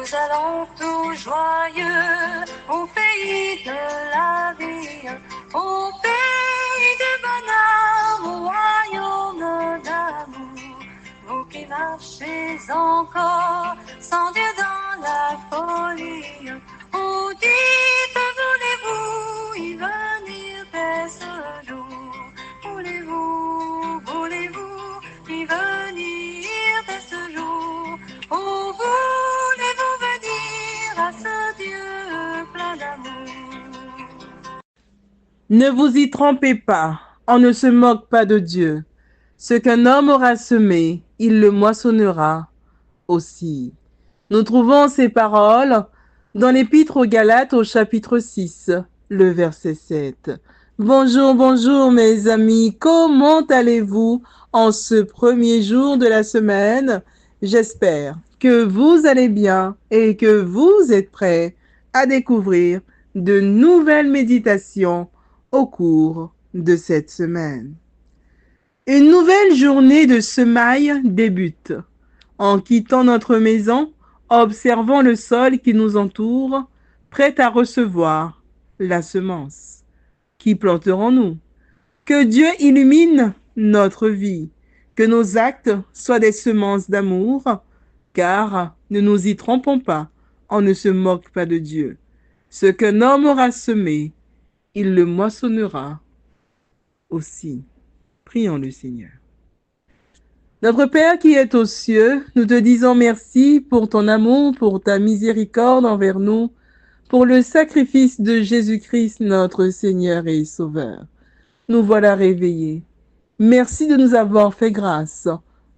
Nous allons tout joyeux au pays de la vie, au pays du bonheur, au royaume d'amour. Vous qui marchez encore sans Dieu dans la folie, où dites voulez-vous y venir dès ce jour? Voulez-vous y venir dès ce jour? Où voulez-vous venir à ce Dieu plein d'amour? Ne vous y trompez pas, on ne se moque pas de Dieu. Ce qu'un homme aura semé, il le moissonnera aussi. Nous trouvons ces paroles dans l'Épître aux Galates au chapitre 6, le verset 7. Bonjour, bonjour mes amis, comment allez-vous en ce premier jour de la semaine? J'espère que vous allez bien et que vous êtes prêts à découvrir de nouvelles méditations au cours de cette semaine. Une nouvelle journée de semaille débute. En quittant notre maison, observons le sol qui nous entoure, prêt à recevoir la semence. Qui planterons-nous? Que Dieu illumine notre vie, que nos actes soient des semences d'amour, car ne nous y trompons pas, on ne se moque pas de Dieu. Ce qu'un homme aura semé, il le moissonnera aussi. Prions le Seigneur. Notre Père qui est aux cieux, nous te disons merci pour ton amour, pour ta miséricorde envers nous, pour le sacrifice de Jésus-Christ, notre Seigneur et Sauveur. Nous voilà réveillés. Merci de nous avoir fait grâce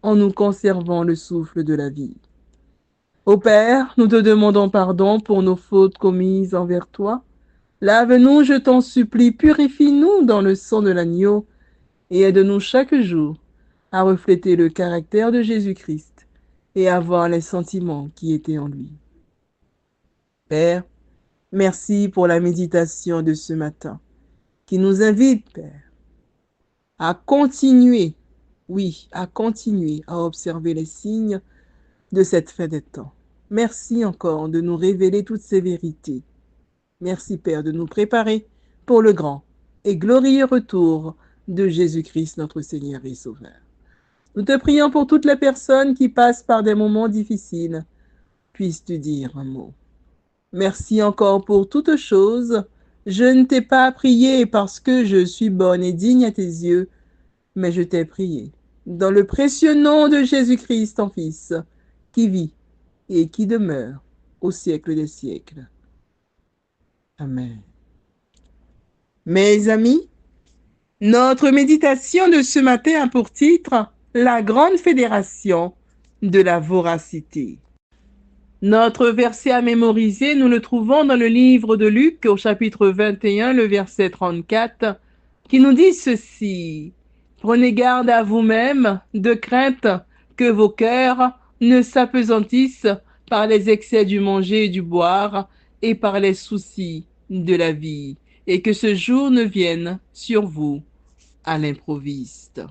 en nous conservant le souffle de la vie. Ô Père, nous te demandons pardon pour nos fautes commises envers toi. Lave-nous, je t'en supplie, purifie-nous dans le sang de l'agneau et aide-nous chaque jour à refléter le caractère de Jésus-Christ et à avoir les sentiments qui étaient en lui. Père, merci pour la méditation de ce matin qui nous invite, Père, à continuer, oui, à continuer à observer les signes de cette fin des temps. Merci encore de nous révéler toutes ces vérités. Merci, Père, de nous préparer pour le grand et glorieux retour de Jésus-Christ, notre Seigneur et Sauveur. Nous te prions pour toutes les personnes qui passent par des moments difficiles. Puisses-tu dire un mot. Merci encore pour toutes choses. Je ne t'ai pas prié parce que je suis bonne et digne à tes yeux, mais je t'ai prié dans le précieux nom de Jésus-Christ, ton Fils, qui vit et qui demeure au siècle des siècles. Amen. Mes amis, notre méditation de ce matin a pour titre La grande fédération de la voracité. Notre verset à mémoriser, nous le trouvons dans le livre de Luc au chapitre 21, le verset 34, qui nous dit ceci. Prenez garde à vous-même de crainte que vos cœurs ne s'apesantissent par les excès du manger et du boire et par les soucis de la vie, et que ce jour ne vienne sur vous à l'improviste.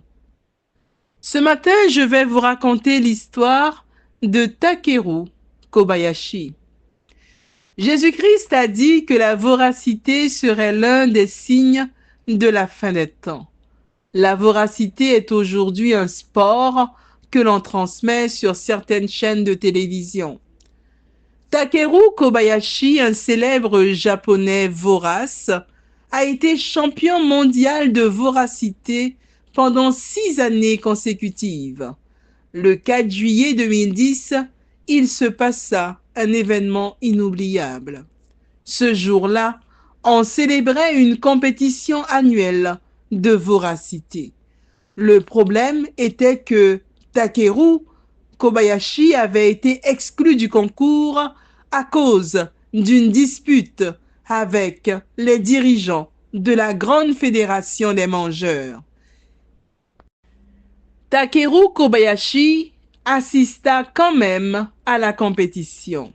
Ce matin, je vais vous raconter l'histoire de Takeru Kobayashi. Jésus-Christ a dit que la voracité serait l'un des signes de la fin des temps. La voracité est aujourd'hui un sport que l'on transmet sur certaines chaînes de télévision. Takeru Kobayashi, un célèbre japonais vorace, a été champion mondial de voracité pendant 6 années consécutives. Le 4 juillet 2010, il se passa un événement inoubliable. Ce jour-là, on célébrait une compétition annuelle de voracité. Le problème était que Takeru Kobayashi avait été exclu du concours à cause d'une dispute avec les dirigeants de la Grande Fédération des mangeurs. Takeru Kobayashi assista quand même à la compétition.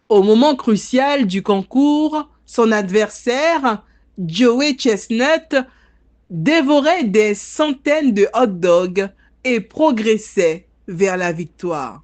Au moment crucial du concours, son adversaire, Joey Chestnut, dévorait des centaines de hot dogs et progressait vers la victoire.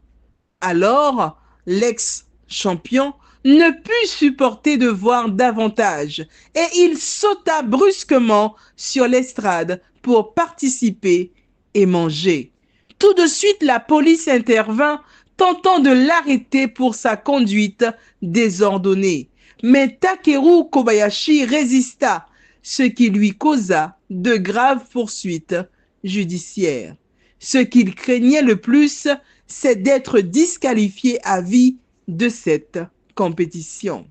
Alors, l'ex champion, ne put supporter de voir davantage et il sauta brusquement sur l'estrade pour participer et manger. Tout de suite, la police intervint, tentant de l'arrêter pour sa conduite désordonnée. Mais Takeru Kobayashi résista, ce qui lui causa de graves poursuites judiciaires. Ce qu'il craignait le plus, c'est d'être disqualifié à vie de cette compétition.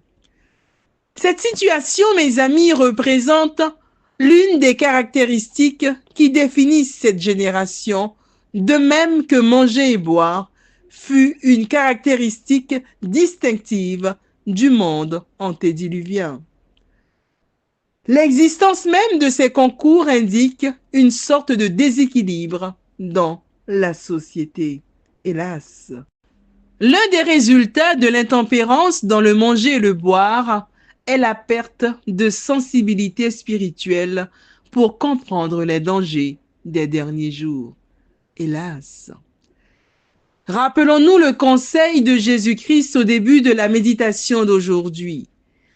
Cette situation, mes amis, représente l'une des caractéristiques qui définissent cette génération, de même que manger et boire fut une caractéristique distinctive du monde antédiluvien. L'existence même de ces concours indique une sorte de déséquilibre dans la société, hélas. L'un des résultats de l'intempérance dans le manger et le boire est la perte de sensibilité spirituelle pour comprendre les dangers des derniers jours. Hélas. Rappelons-nous le conseil de Jésus-Christ au début de la méditation d'aujourd'hui.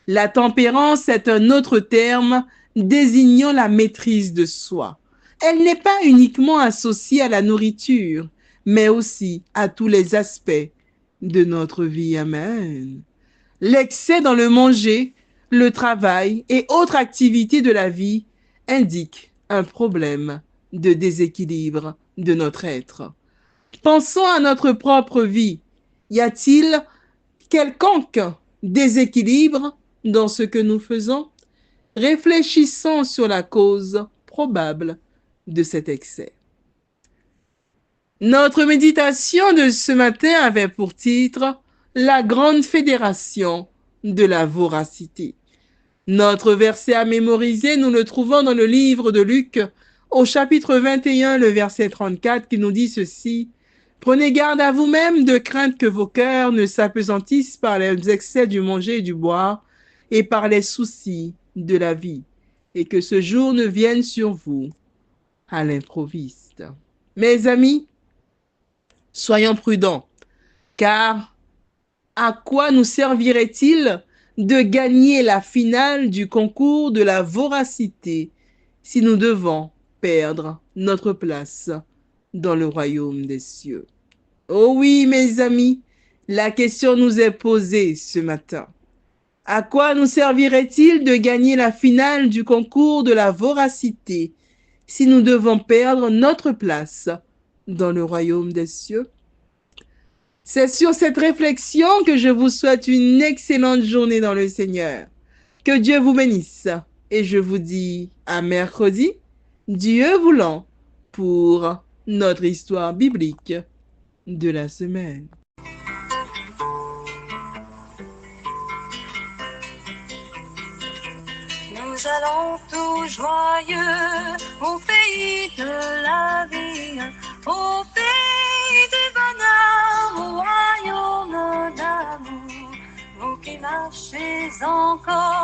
La tempérance est un autre terme désignant la maîtrise de soi. Elle n'est pas uniquement associée à la nourriture, mais aussi à tous les aspects de notre vie. Amen. L'excès dans le manger, le travail et autres activités de la vie indique un problème de déséquilibre de notre être. Pensons à notre propre vie. Y a-t-il quelconque déséquilibre dans ce que nous faisons? Réfléchissons sur la cause probable de cet excès. Notre méditation de ce matin avait pour titre « La grande fédération de la voracité ». Notre verset à mémoriser, nous le trouvons dans le livre de Luc, au chapitre 21, le verset 34, qui nous dit ceci: « Prenez garde à vous-même de crainte que vos cœurs ne s'apesantissent par les excès du manger et du boire et par les soucis de la vie, et que ce jour ne vienne sur vous à l'improviste. » Mes amis, soyons prudents, car à quoi nous servirait-il de gagner la finale du concours de la voracité si nous devons perdre notre place dans le royaume des cieux? Oh oui, mes amis, la question nous est posée ce matin. À quoi nous servirait-il de gagner la finale du concours de la voracité si nous devons perdre notre place dans le royaume des cieux? C'est sur cette réflexion que je vous souhaite une excellente journée dans le Seigneur. Que Dieu vous bénisse et je vous dis à mercredi, Dieu voulant, pour notre histoire biblique de la semaine. Nous allons tout joyeux au pays de la vie, au pays du bonheur, au royaume d'amour. Vous qui marchez encore